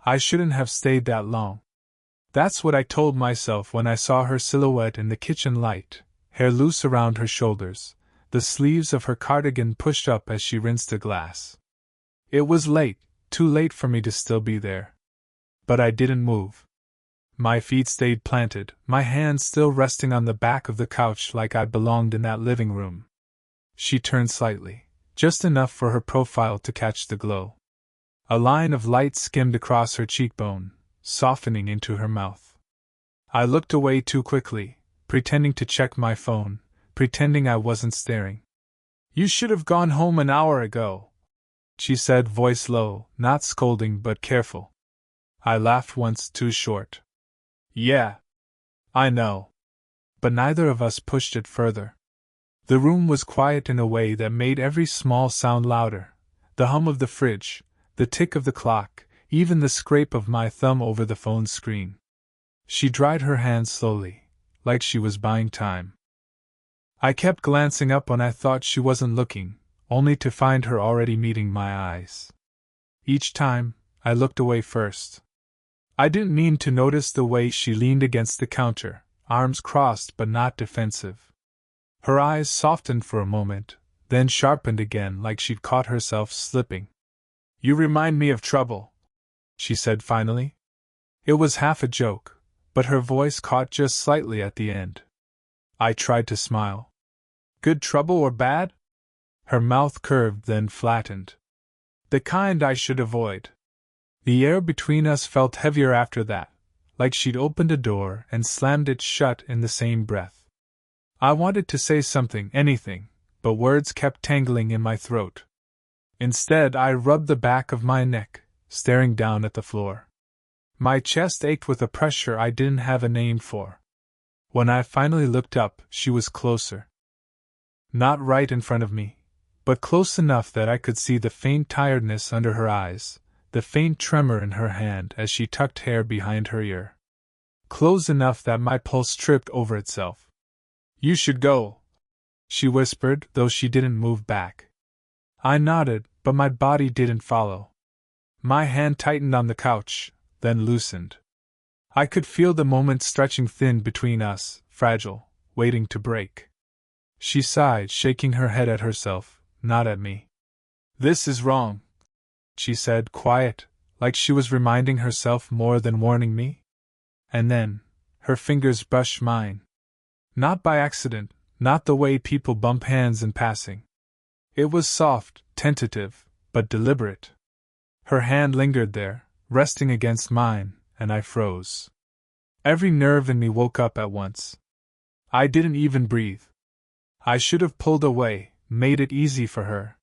I shouldn't have stayed that long. That's what I told myself when I saw her silhouette in the kitchen light, hair loose around her shoulders, the sleeves of her cardigan pushed up as she rinsed a glass. It was late, too late for me to still be there. But I didn't move. My feet stayed planted, my hands still resting on the back of the couch like I belonged in that living room. She turned slightly, just enough for her profile to catch the glow. A line of light skimmed across her cheekbone, softening into her mouth. I looked away too quickly, pretending to check my phone, pretending I wasn't staring. "You should have gone home an hour ago," she said, voice low, not scolding but careful. I laughed once too short. "Yeah. I know." But neither of us pushed it further. The room was quiet in a way that made every small sound louder: the hum of the fridge, the tick of the clock, even the scrape of my thumb over the phone screen. She dried her hands slowly, like she was buying time. I kept glancing up when I thought she wasn't looking, only to find her already meeting my eyes. Each time, I looked away first. I didn't mean to notice the way she leaned against the counter, arms crossed but not defensive. Her eyes softened for a moment, then sharpened again like she'd caught herself slipping. "You remind me of trouble," she said finally. It was half a joke, but her voice caught just slightly at the end. I tried to smile. "Good trouble or bad?" Her mouth curved then flattened. "The kind I should avoid." The air between us felt heavier after that, like she'd opened a door and slammed it shut in the same breath. I wanted to say something, anything, but words kept tangling in my throat. Instead, I rubbed the back of my neck, staring down at the floor. My chest ached with a pressure I didn't have a name for. When I finally looked up, she was closer. Not right in front of me, but close enough that I could see the faint tiredness under her eyes, the faint tremor in her hand as she tucked hair behind her ear. Close enough that my pulse tripped over itself. "You should go," she whispered, though she didn't move back. I nodded, but my body didn't follow. My hand tightened on the couch, then loosened. I could feel the moment stretching thin between us, fragile, waiting to break. She sighed, shaking her head at herself, not at me. "This is wrong," she said, quiet, like she was reminding herself more than warning me. And then, her fingers brushed mine. Not by accident, not the way people bump hands in passing. It was soft, tentative, but deliberate. Her hand lingered there, resting against mine, and I froze. Every nerve in me woke up at once. I didn't even breathe. I should have pulled away, made it easy for her.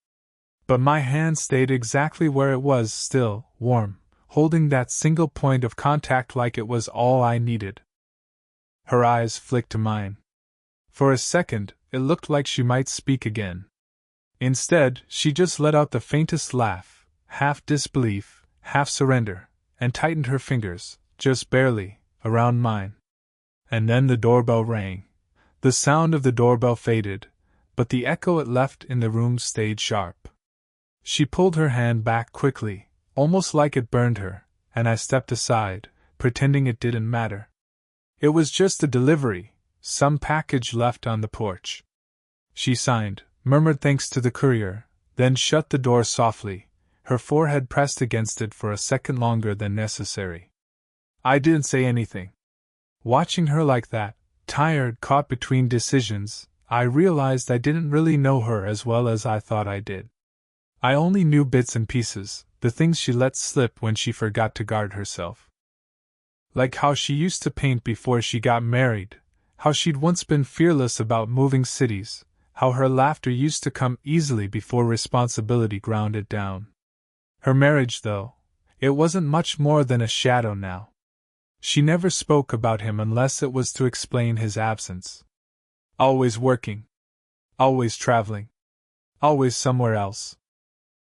But my hand stayed exactly where it was, still, warm, holding that single point of contact like it was all I needed. Her eyes flicked to mine. For a second, it looked like she might speak again. Instead, she just let out the faintest laugh, half disbelief, half surrender, and tightened her fingers, just barely, around mine. And then the doorbell rang. The sound of the doorbell faded, but the echo it left in the room stayed sharp. She pulled her hand back quickly, almost like it burned her, and I stepped aside, pretending it didn't matter. It was just a delivery, some package left on the porch. She signed, murmured thanks to the courier, then shut the door softly, her forehead pressed against it for a second longer than necessary. I didn't say anything. Watching her like that, tired, caught between decisions, I realized I didn't really know her as well as I thought I did. I only knew bits and pieces, the things she let slip when she forgot to guard herself. Like how she used to paint before she got married, how she'd once been fearless about moving cities, how her laughter used to come easily before responsibility ground it down. Her marriage, though, it wasn't much more than a shadow now. She never spoke about him unless it was to explain his absence. Always working. Always traveling. Always somewhere else.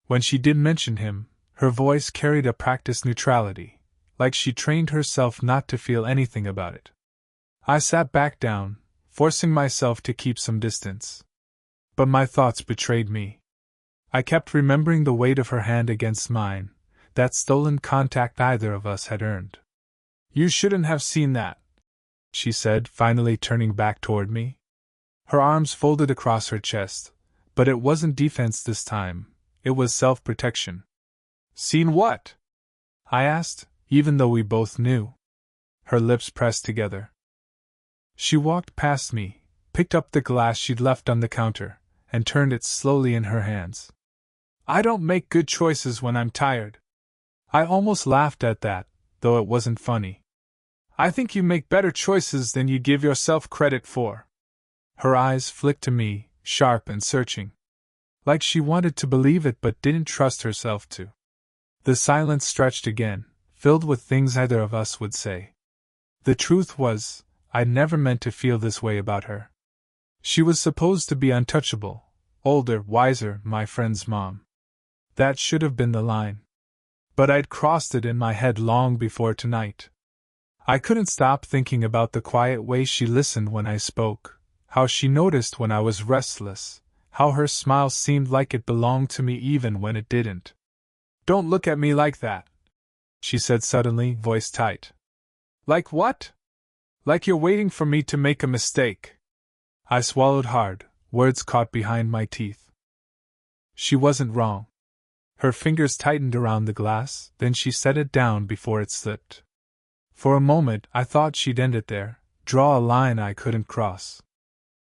When she did mention him, her voice carried a practiced neutrality, like she trained herself not to feel anything about it. I sat back down, forcing myself to keep some distance. But my thoughts betrayed me. I kept remembering the weight of her hand against mine, that stolen contact neither of us had earned. "You shouldn't have seen that," she said, finally turning back toward me. Her arms folded across her chest, but it wasn't defense this time, it was self-protection. "Seen what?" I asked, even though we both knew. Her lips pressed together. She walked past me, picked up the glass she'd left on the counter, and turned it slowly in her hands. "I don't make good choices when I'm tired." I almost laughed at that, though it wasn't funny. "I think you make better choices than you give yourself credit for." Her eyes flicked to me, sharp and searching. Like she wanted to believe it but didn't trust herself to. The silence stretched again, filled with things neither of us would say. The truth was, I'd never meant to feel this way about her. She was supposed to be untouchable, older, wiser, my friend's mom. That should have been the line. But I'd crossed it in my head long before tonight. I couldn't stop thinking about the quiet way she listened when I spoke, how she noticed when I was restless, how her smile seemed like it belonged to me even when it didn't. "Don't look at me like that," she said suddenly, voice tight. "Like what?" "Like you're waiting for me to make a mistake." I swallowed hard, words caught behind my teeth. She wasn't wrong. Her fingers tightened around the glass, then she set it down before it slipped. For a moment I thought she'd end it there, draw a line I couldn't cross.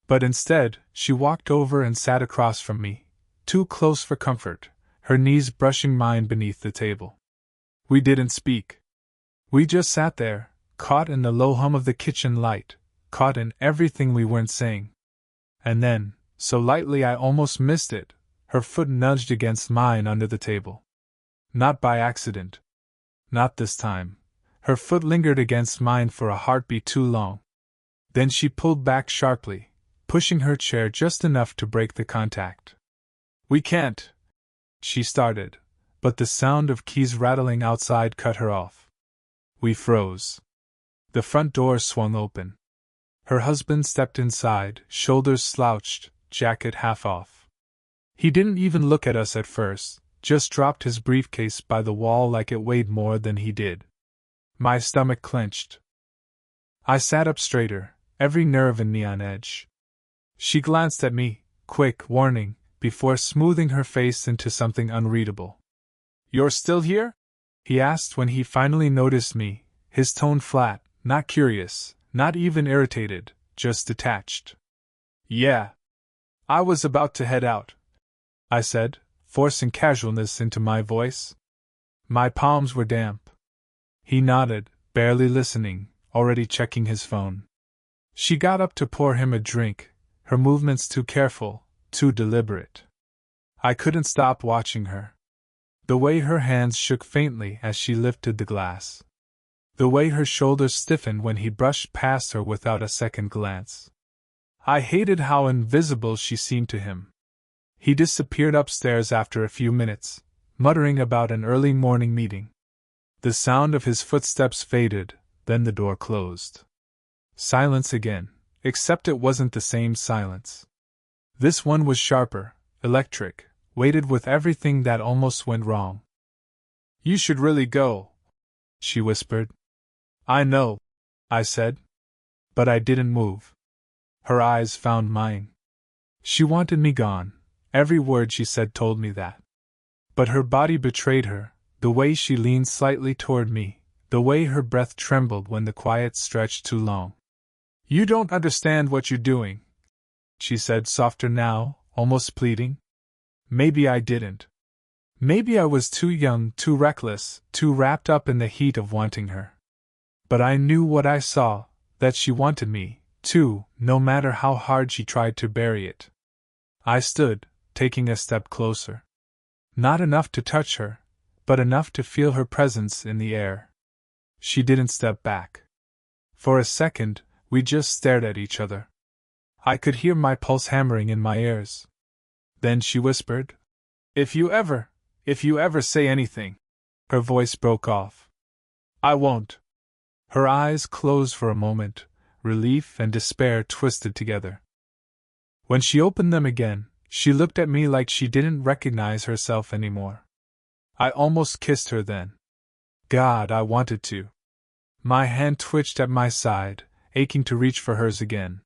But instead, she walked over and sat across from me, too close for comfort, her knees brushing mine beneath the table. We didn't speak. We just sat there, caught in the low hum of the kitchen light, caught in everything we weren't saying. And then, so lightly I almost missed it, her foot nudged against mine under the table. Not by accident. Not this time. Her foot lingered against mine for a heartbeat too long. Then she pulled back sharply, pushing her chair just enough to break the contact. "We can't," she started, but the sound of keys rattling outside cut her off. We froze. The front door swung open. Her husband stepped inside, shoulders slouched, jacket half off. He didn't even look at us at first, just dropped his briefcase by the wall like it weighed more than he did. My stomach clenched. I sat up straighter, every nerve in me on edge. She glanced at me, quick, warning, before smoothing her face into something unreadable. "You're still here?" he asked when he finally noticed me, his tone flat, not curious, not even irritated, just detached. "Yeah. I was about to head out," I said, forcing casualness into my voice. My palms were damp. He nodded, barely listening, already checking his phone. She got up to pour him a drink, her movements too careful, too deliberate. I couldn't stop watching her. The way her hands shook faintly as she lifted the glass. The way her shoulders stiffened when he brushed past her without a second glance. I hated how invisible she seemed to him. He disappeared upstairs after a few minutes, muttering about an early morning meeting. The sound of his footsteps faded, then the door closed. Silence again, except it wasn't the same silence. This one was sharper, electric, weighted with everything that almost went wrong. "You should really go," she whispered. "I know," I said. But I didn't move. Her eyes found mine. She wanted me gone. Every word she said told me that. But her body betrayed her, the way she leaned slightly toward me, the way her breath trembled when the quiet stretched too long. "You don't understand what you're doing," she said, softer now, almost pleading. Maybe I didn't. Maybe I was too young, too reckless, too wrapped up in the heat of wanting her. But I knew what I saw, that she wanted me, too, no matter how hard she tried to bury it. I stood, taking a step closer. Not enough to touch her, but enough to feel her presence in the air. She didn't step back. For a second, we just stared at each other. I could hear my pulse hammering in my ears. Then she whispered, If you ever say anything." Her voice broke off. "I won't." Her eyes closed for a moment, relief and despair twisted together. When she opened them again, she looked at me like she didn't recognize herself anymore. I almost kissed her then. God, I wanted to. My hand twitched at my side, aching to reach for hers again.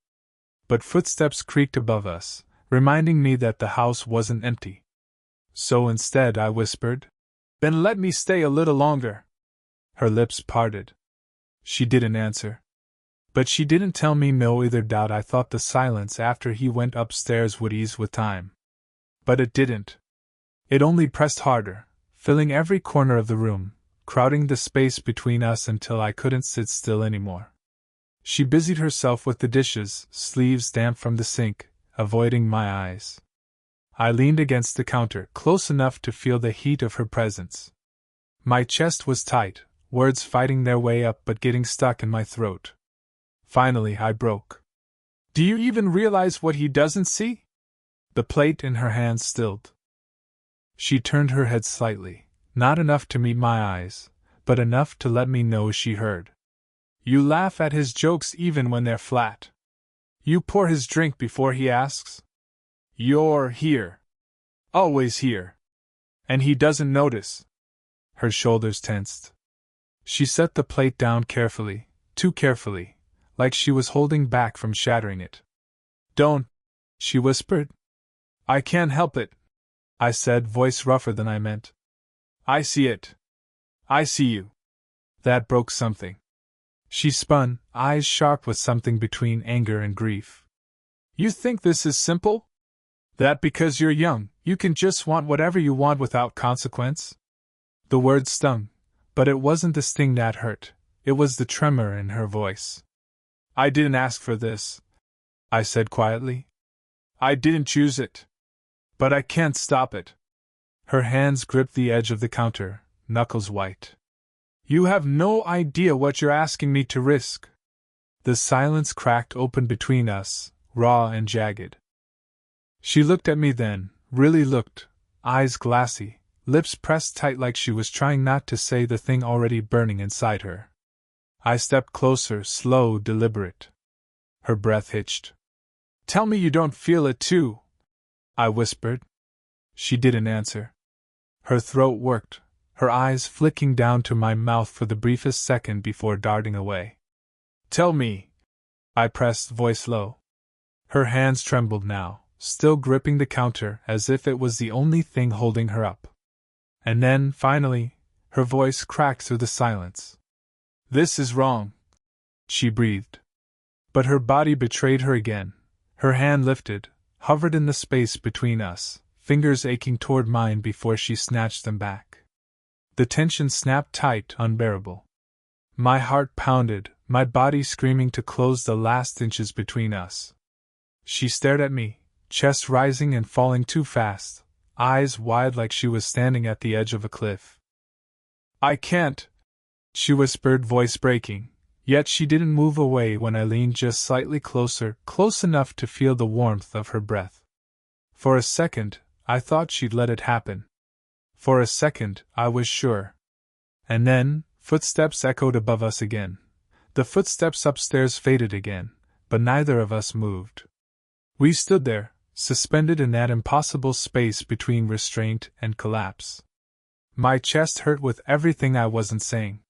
But footsteps creaked above us, reminding me that the house wasn't empty. So instead I whispered, "Then let me stay a little longer." Her lips parted. She didn't answer. But she didn't tell me no either. I thought the silence after he went upstairs would ease with time. But it didn't. It only pressed harder, filling every corner of the room, crowding the space between us until I couldn't sit still anymore. She busied herself with the dishes, sleeves damp from the sink, avoiding my eyes. I leaned against the counter, close enough to feel the heat of her presence. My chest was tight, words fighting their way up but getting stuck in my throat. Finally, I broke. "Do you even realize what he doesn't see?" The plate in her hand stilled. She turned her head slightly, not enough to meet my eyes, but enough to let me know she heard. "You laugh at his jokes even when they're flat. You pour his drink before he asks. You're here. Always here. And he doesn't notice." Her shoulders tensed. She set the plate down carefully, too carefully, like she was holding back from shattering it. "Don't," she whispered. "I can't help it," I said, voice rougher than I meant. "I see it. I see you." That broke something. She spun, eyes sharp with something between anger and grief. "You think this is simple? That because you're young, you can just want whatever you want without consequence?" The word stung, but it wasn't the sting that hurt, it was the tremor in her voice. "I didn't ask for this," I said quietly. "I didn't choose it. But I can't stop it." Her hands gripped the edge of the counter, knuckles white. "You have no idea what you're asking me to risk." The silence cracked open between us, raw and jagged. She looked at me then, really looked, eyes glassy, lips pressed tight like she was trying not to say the thing already burning inside her. I stepped closer, slow, deliberate. Her breath hitched. "Tell me you don't feel it too," I whispered. She didn't answer. Her throat worked, her eyes flicking down to my mouth for the briefest second before darting away. "Tell me," I pressed, voice low. Her hands trembled now, still gripping the counter as if it was the only thing holding her up. And then, finally, her voice cracked through the silence. "This is wrong," she breathed. But her body betrayed her again. Her hand lifted, hovered in the space between us, fingers aching toward mine before she snatched them back. The tension snapped tight, unbearable. My heart pounded, my body screaming to close the last inches between us. She stared at me, chest rising and falling too fast, eyes wide like she was standing at the edge of a cliff. "I can't," she whispered, voice breaking, yet she didn't move away when I leaned just slightly closer, close enough to feel the warmth of her breath. For a second, I thought she'd let it happen. For a second, I was sure. And then, footsteps echoed above us again. The footsteps upstairs faded again, but neither of us moved. We stood there, suspended in that impossible space between restraint and collapse. My chest hurt with everything I wasn't saying.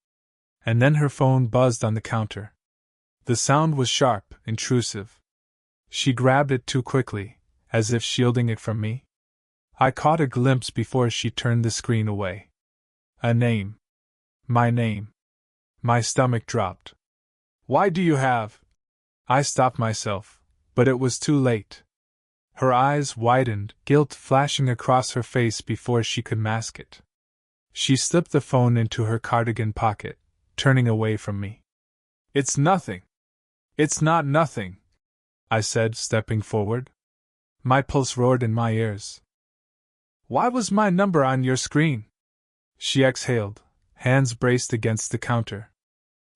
And then her phone buzzed on the counter. The sound was sharp, intrusive. She grabbed it too quickly, as if shielding it from me. I caught a glimpse before she turned the screen away. A name. My name. My stomach dropped. "Why do you have—" I stopped myself, but it was too late. Her eyes widened, guilt flashing across her face before she could mask it. She slipped the phone into her cardigan pocket, turning away from me. "It's nothing. It's not nothing," I said, stepping forward. My pulse roared in my ears. "Why was my number on your screen?" She exhaled, hands braced against the counter.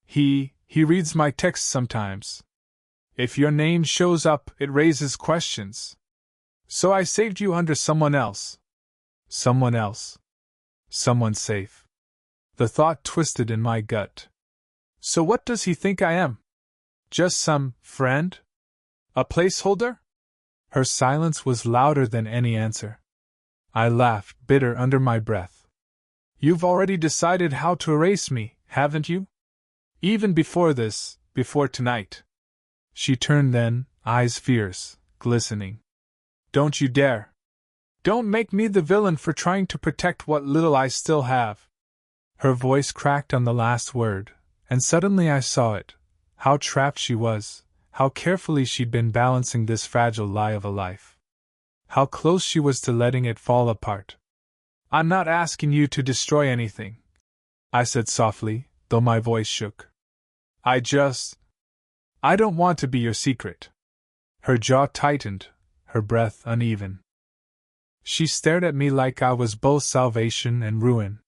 He reads my texts sometimes. If your name shows up, it raises questions. So I saved you under someone else." Someone else. Someone safe. The thought twisted in my gut. "So what does he think I am? Just some friend? A placeholder?" Her silence was louder than any answer. I laughed, bitter under my breath. You've already decided how to erase me, haven't you? Even before this, before tonight. She turned then, eyes fierce, glistening. Don't you dare. Don't make me the villain for trying to protect what little I still have. Her voice cracked on the last word, and suddenly I saw it. How trapped she was, how carefully she'd been balancing this fragile lie of a life. How close she was to letting it fall apart. I'm not asking you to destroy anything, I said softly, though my voice shook. I don't want to be your secret. Her jaw tightened, her breath uneven. She stared at me like I was both salvation and ruin.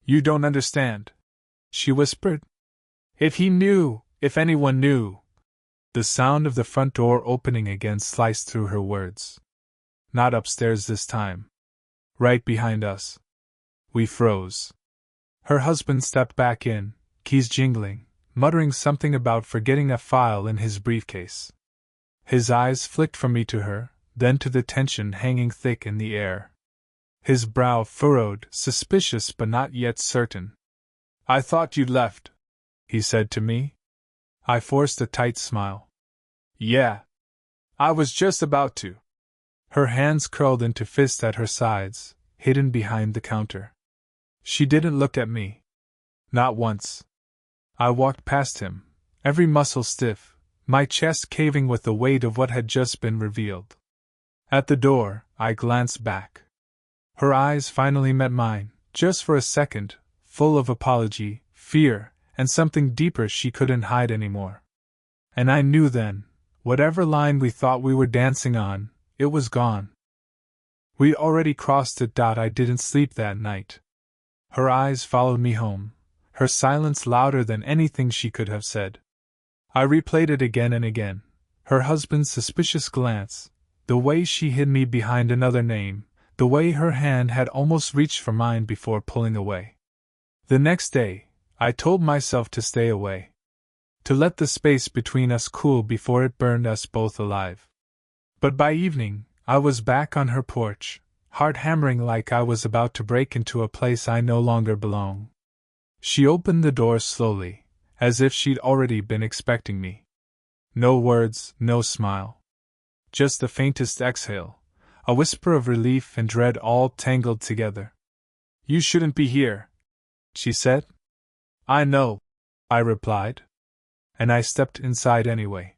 You don't understand, she whispered. If he knew, if anyone knew. The sound of the front door opening again sliced through her words. Not upstairs this time. Right behind us. We froze. Her husband stepped back in, keys jingling, muttering something about forgetting a file in his briefcase. His eyes flicked from me to her, then to the tension hanging thick in the air. His brow furrowed, suspicious but not yet certain. I thought you'd left, he said to me. I forced a tight smile. Yeah. I was just about to. Her hands curled into fists at her sides, hidden behind the counter. She didn't look at me. Not once. I walked past him, every muscle stiff, my chest caving with the weight of what had just been revealed. At the door, I glanced back. Her eyes finally met mine, just for a second, full of apology, fear, and something deeper she couldn't hide anymore. And I knew then, whatever line we thought we were dancing on, it was gone. We'd already crossed it. I didn't sleep that night. Her eyes followed me home, her silence louder than anything she could have said. I replayed it again and again, her husband's suspicious glance, the way she hid me behind another name, the way her hand had almost reached for mine before pulling away. The next day, I told myself to stay away. To let the space between us cool before it burned us both alive. But by evening, I was back on her porch, heart hammering like I was about to break into a place I no longer belong. She opened the door slowly, as if she'd already been expecting me. No words, no smile. Just the faintest exhale, a whisper of relief and dread all tangled together. You shouldn't be here, she said. I know, I replied. And I stepped inside anyway.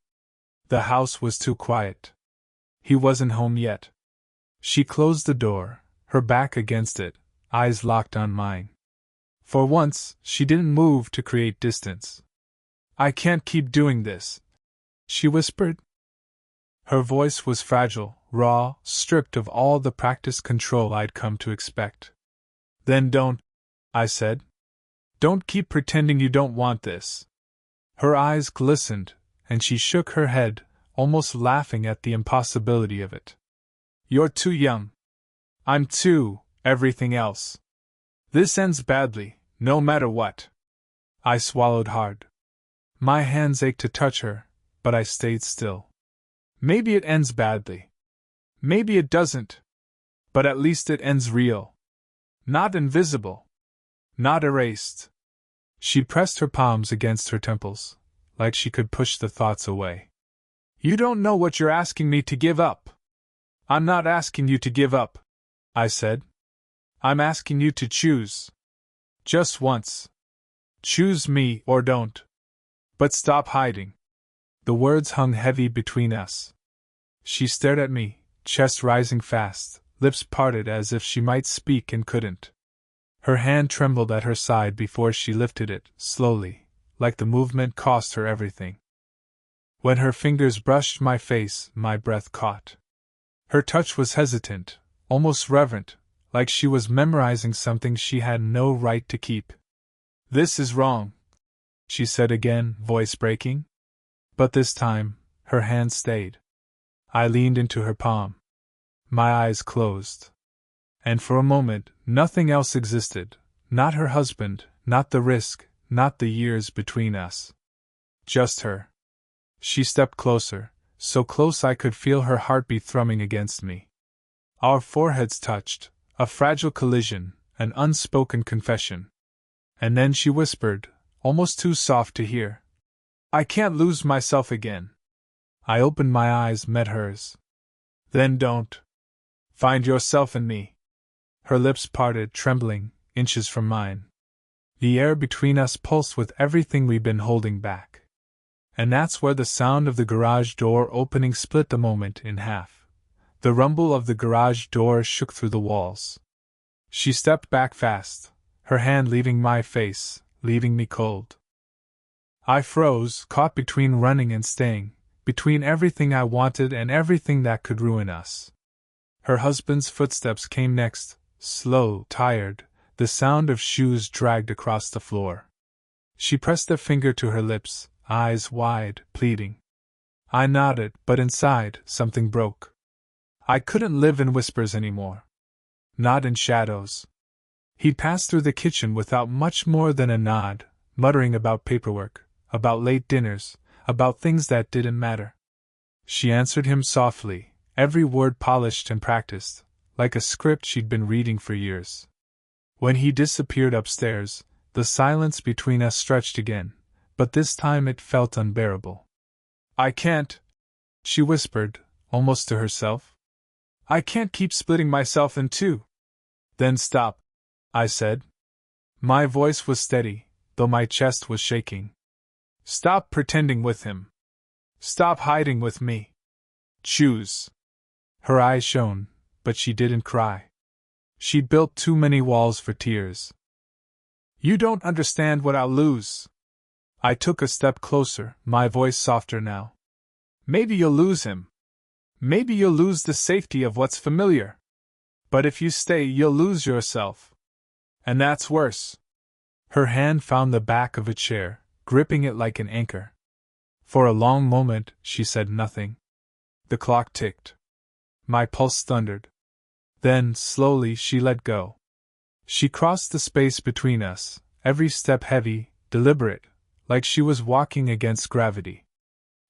The house was too quiet. He wasn't home yet. She closed the door, her back against it, eyes locked on mine. For once, she didn't move to create distance. I can't keep doing this, she whispered. Her voice was fragile, raw, stripped of all the practiced control I'd come to expect. Then don't, I said. Don't keep pretending you don't want this. Her eyes glistened, and she shook her head, almost laughing at the impossibility of it. You're too young. I'm too, everything else. This ends badly, no matter what. I swallowed hard. My hands ached to touch her, but I stayed still. Maybe it ends badly. Maybe it doesn't. But at least it ends real. Not invisible. Not erased. She pressed her palms against her temples, like she could push the thoughts away. You don't know what you're asking me to give up. I'm not asking you to give up, I said. I'm asking you to choose. Just once. Choose me or don't. But stop hiding. The words hung heavy between us. She stared at me, chest rising fast, lips parted as if she might speak and couldn't. Her hand trembled at her side before she lifted it, slowly, like the movement cost her everything. When her fingers brushed my face, my breath caught. Her touch was hesitant, almost reverent, like she was memorizing something she had no right to keep. This is wrong, she said again, voice breaking. But this time, her hand stayed. I leaned into her palm. My eyes closed. And for a moment, nothing else existed, not her husband, not the risk, not the years between us. Just her. She stepped closer, so close I could feel her heartbeat thrumming against me. Our foreheads touched, a fragile collision, An unspoken confession. And then she whispered, almost too soft to hear, "I can't lose myself again." I opened my eyes, met hers. "Then don't. Find yourself in me." Her lips parted, trembling, inches from mine. The air between us pulsed with everything we'd been holding back. And that's where the sound of the garage door opening split the moment in half. The rumble of the garage door shook through the walls. She stepped back fast, her hand leaving my face, leaving me cold. I froze, caught between running and staying, between everything I wanted and everything that could ruin us. Her husband's footsteps came next, slow, tired, the sound of shoes dragged across the floor. She pressed a finger to her lips, eyes wide, pleading. I nodded, but inside, something broke. I couldn't live in whispers anymore. Not in shadows. He passed through the kitchen without much more than a nod, muttering about paperwork, about late dinners, about things that didn't matter. She answered him softly, every word polished and practiced, like a script she'd been reading for years. When he disappeared upstairs, the silence between us stretched again, but this time it felt unbearable. "I can't," she whispered, almost to herself. "I can't keep splitting myself in two." "Then stop," I said. My voice was steady, though my chest was shaking. "Stop pretending with him. Stop hiding with me. Choose." Her eyes shone, but she didn't cry. She'd built too many walls for tears. "You don't understand what I'll lose." I took a step closer, my voice softer now. "Maybe you'll lose him. Maybe you'll lose the safety of what's familiar. But if you stay, you'll lose yourself. And that's worse." Her hand found the back of a chair, gripping it like an anchor. For a long moment, she said nothing. The clock ticked. My pulse thundered. Then, slowly, she let go. She crossed the space between us, every step heavy, deliberate, like she was walking against gravity.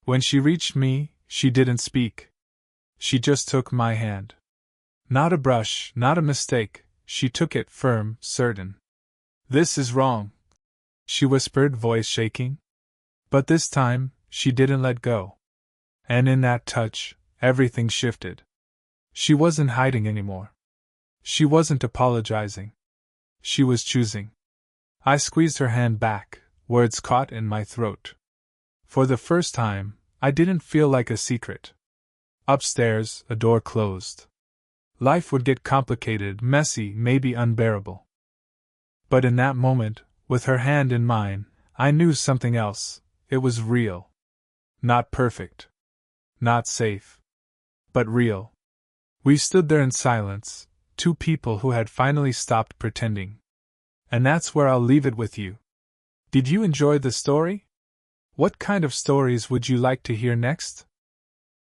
When she reached me, she didn't speak. She just took my hand. Not a brush, not a mistake, she took it firm, certain. "This is wrong," she whispered, voice shaking. But this time, she didn't let go. And in that touch, everything shifted. She wasn't hiding anymore. She wasn't apologizing. She was choosing. I squeezed her hand back, words caught in my throat. For the first time, I didn't feel like a secret. Upstairs, a door closed. Life would get complicated, messy, maybe unbearable. But in that moment, with her hand in mine, I knew something else. It was real. Not perfect. Not safe. But real. We stood there in silence, two people who had finally stopped pretending. And that's where I'll leave it with you. Did you enjoy the story? What kind of stories would you like to hear next?